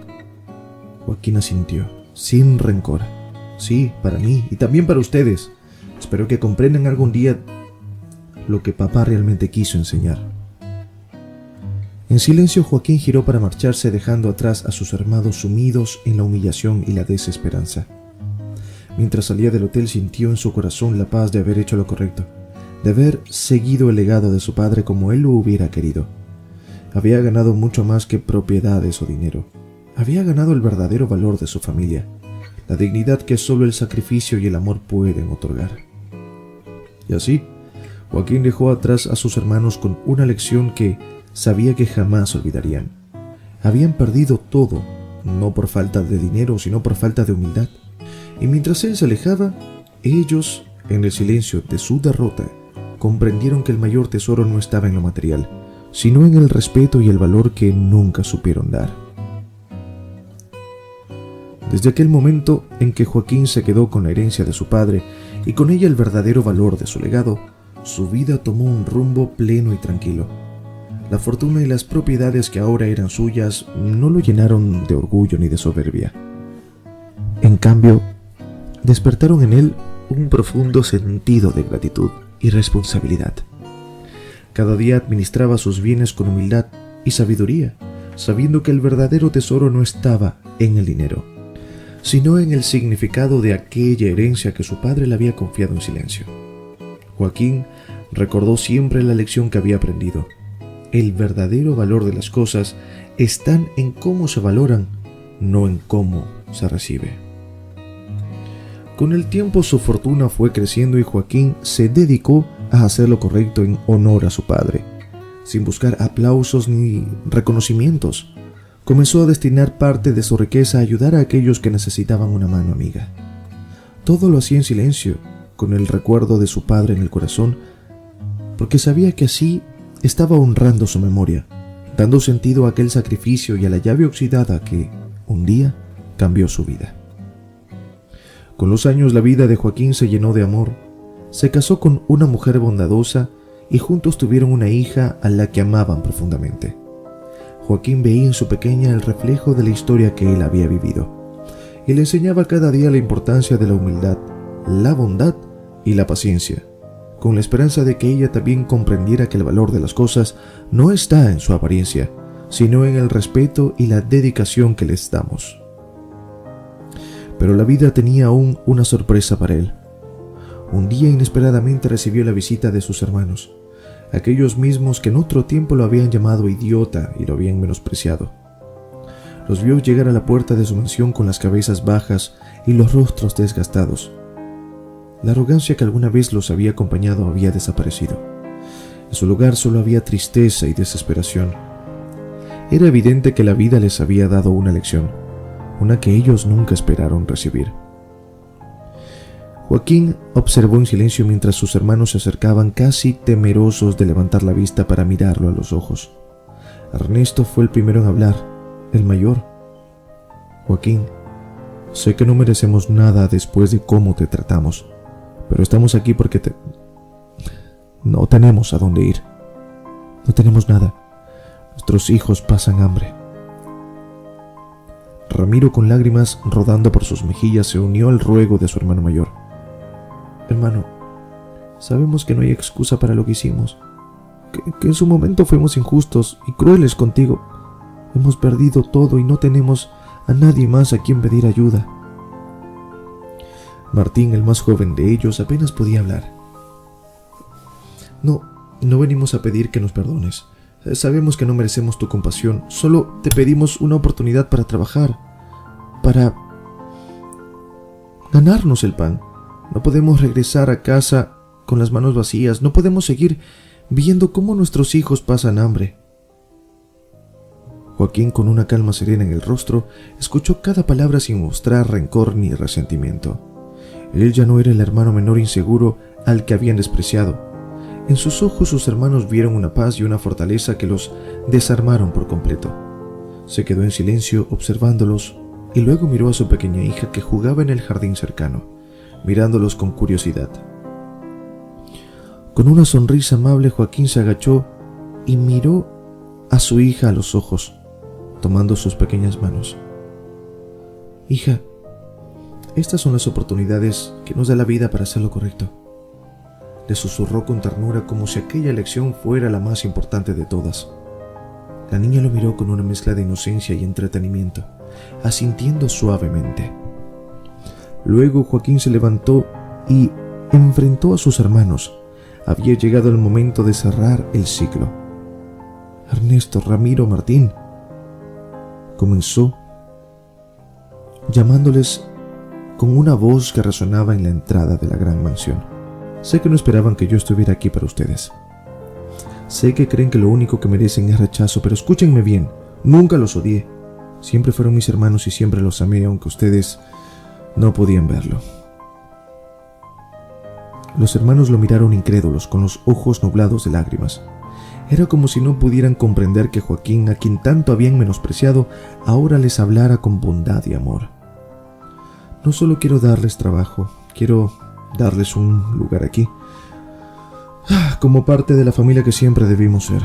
Joaquín asintió, sin rencor. «Sí, para mí y también para ustedes. Espero que comprendan algún día lo que papá realmente quiso enseñar». En silencio, Joaquín giró para marcharse, dejando atrás a sus hermanos sumidos en la humillación y la desesperanza. Mientras salía del hotel, sintió en su corazón la paz de haber hecho lo correcto, de haber seguido el legado de su padre como él lo hubiera querido. Había ganado mucho más que propiedades o dinero. Había ganado el verdadero valor de su familia, la dignidad que solo el sacrificio y el amor pueden otorgar. Y así, Joaquín dejó atrás a sus hermanos con una lección que sabía que jamás olvidarían. Habían perdido todo, no por falta de dinero, sino por falta de humildad. Y mientras él se alejaba, ellos, en el silencio de su derrota, comprendieron que el mayor tesoro no estaba en lo material, sino en el respeto y el valor que nunca supieron dar. Desde aquel momento en que Joaquín se quedó con la herencia de su padre y con ella el verdadero valor de su legado, su vida tomó un rumbo pleno y tranquilo. La fortuna y las propiedades que ahora eran suyas no lo llenaron de orgullo ni de soberbia. En cambio, despertaron en él un profundo sentido de gratitud y responsabilidad. Cada día administraba sus bienes con humildad y sabiduría, sabiendo que el verdadero tesoro no estaba en el dinero, sino en el significado de aquella herencia que su padre le había confiado en silencio. Joaquín recordó siempre la lección que había aprendido. El verdadero valor de las cosas está en cómo se valoran, no en cómo se recibe. Con el tiempo su fortuna fue creciendo y Joaquín se dedicó a hacer lo correcto en honor a su padre, sin buscar aplausos ni reconocimientos. Comenzó a destinar parte de su riqueza a ayudar a aquellos que necesitaban una mano amiga. Todo lo hacía en silencio, con el recuerdo de su padre en el corazón, porque sabía que así estaba honrando su memoria, dando sentido a aquel sacrificio y a la llave oxidada que, un día, cambió su vida. Con los años la vida de Joaquín se llenó de amor. Se casó con una mujer bondadosa y juntos tuvieron una hija a la que amaban profundamente. Joaquín veía en su pequeña el reflejo de la historia que él había vivido y le enseñaba cada día la importancia de la humildad, la bondad y la paciencia, con la esperanza de que ella también comprendiera que el valor de las cosas no está en su apariencia, sino en el respeto y la dedicación que les damos. Pero la vida tenía aún una sorpresa para él. Un día inesperadamente recibió la visita de sus hermanos, aquellos mismos que en otro tiempo lo habían llamado idiota y lo habían menospreciado. Los vio llegar a la puerta de su mansión con las cabezas bajas y los rostros desgastados. La arrogancia que alguna vez los había acompañado había desaparecido. En su lugar solo había tristeza y desesperación. Era evidente que la vida les había dado una lección, una que ellos nunca esperaron recibir. Joaquín observó en silencio mientras sus hermanos se acercaban casi temerosos de levantar la vista para mirarlo a los ojos. Ernesto fue el primero en hablar, el mayor. Joaquín, sé que no merecemos nada después de cómo te tratamos, pero estamos aquí porque no tenemos a dónde ir. No tenemos nada. Nuestros hijos pasan hambre. Ramiro, con lágrimas rodando por sus mejillas, se unió al ruego de su hermano mayor. Hermano, sabemos que no hay excusa para lo que hicimos, que en su momento fuimos injustos y crueles contigo. Hemos perdido todo y no tenemos a nadie más a quien pedir ayuda. Martín, el más joven de ellos, apenas podía hablar. No venimos a pedir que nos perdones. Sabemos que no merecemos tu compasión. Solo te pedimos una oportunidad para trabajar, para ganarnos el pan. No podemos regresar a casa con las manos vacías. No podemos seguir viendo cómo nuestros hijos pasan hambre. Joaquín, con una calma serena en el rostro, escuchó cada palabra sin mostrar rencor ni resentimiento. Él ya no era el hermano menor inseguro al que habían despreciado. En sus ojos sus hermanos vieron una paz y una fortaleza que los desarmaron por completo. Se quedó en silencio observándolos y luego miró a su pequeña hija que jugaba en el jardín cercano, mirándolos con curiosidad. Con una sonrisa amable, Joaquín se agachó y miró a su hija a los ojos, tomando sus pequeñas manos. Hija, estas son las oportunidades que nos da la vida para hacer lo correcto. Le susurró con ternura como si aquella lección fuera la más importante de todas. La niña lo miró con una mezcla de inocencia y entretenimiento, asintiendo suavemente. Luego Joaquín se levantó y enfrentó a sus hermanos. Había llegado el momento de cerrar el ciclo. Ernesto, Ramiro, Martín, comenzó llamándoles con una voz que resonaba en la entrada de la gran mansión. Sé que no esperaban que yo estuviera aquí para ustedes. Sé que creen que lo único que merecen es rechazo, pero escúchenme bien, nunca los odié. Siempre fueron mis hermanos y siempre los amé, aunque ustedes no podían verlo. Los hermanos lo miraron incrédulos, con los ojos nublados de lágrimas. Era como si no pudieran comprender que Joaquín, a quien tanto habían menospreciado, ahora les hablara con bondad y amor. No solo quiero darles trabajo, quiero darles un lugar aquí, como parte de la familia que siempre debimos ser.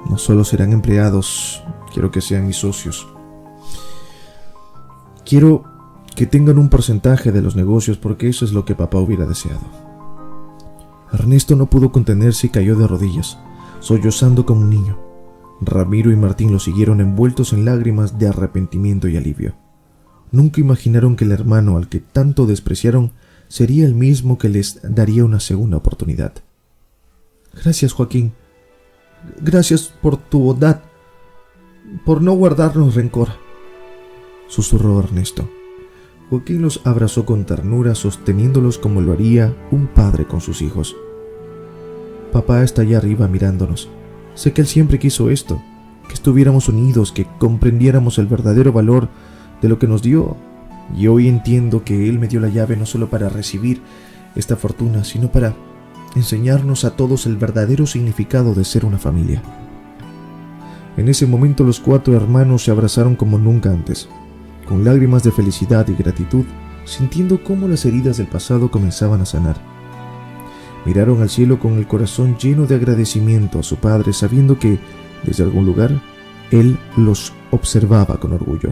No solo serán empleados, quiero que sean mis socios. Quiero que tengan un porcentaje de los negocios porque eso es lo que papá hubiera deseado. Ernesto no pudo contenerse y cayó de rodillas, sollozando como un niño. Ramiro y Martín lo siguieron envueltos en lágrimas de arrepentimiento y alivio. Nunca imaginaron que el hermano al que tanto despreciaron sería el mismo que les daría una segunda oportunidad. Gracias, Joaquín. Gracias por tu bondad, por no guardarnos rencor, susurró Ernesto. Joaquín los abrazó con ternura, sosteniéndolos como lo haría un padre con sus hijos. Papá está allá arriba mirándonos. Sé que él siempre quiso esto, que estuviéramos unidos, que comprendiéramos el verdadero valor de lo que nos dio. Y hoy entiendo que él me dio la llave no solo para recibir esta fortuna, sino para enseñarnos a todos el verdadero significado de ser una familia. En ese momento los 4 hermanos se abrazaron como nunca antes, con lágrimas de felicidad y gratitud, sintiendo cómo las heridas del pasado comenzaban a sanar. Miraron al cielo con el corazón lleno de agradecimiento a su padre, sabiendo que, desde algún lugar, él los observaba con orgullo.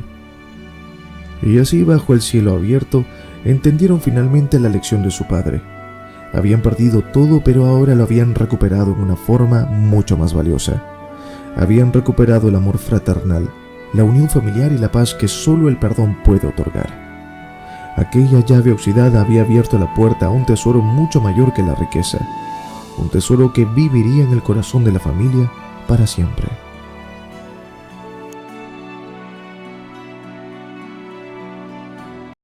Y así, bajo el cielo abierto, entendieron finalmente la lección de su padre. Habían perdido todo, pero ahora lo habían recuperado en una forma mucho más valiosa. Habían recuperado el amor fraternal, la unión familiar y la paz que solo el perdón puede otorgar. Aquella llave oxidada había abierto la puerta a un tesoro mucho mayor que la riqueza, un tesoro que viviría en el corazón de la familia para siempre.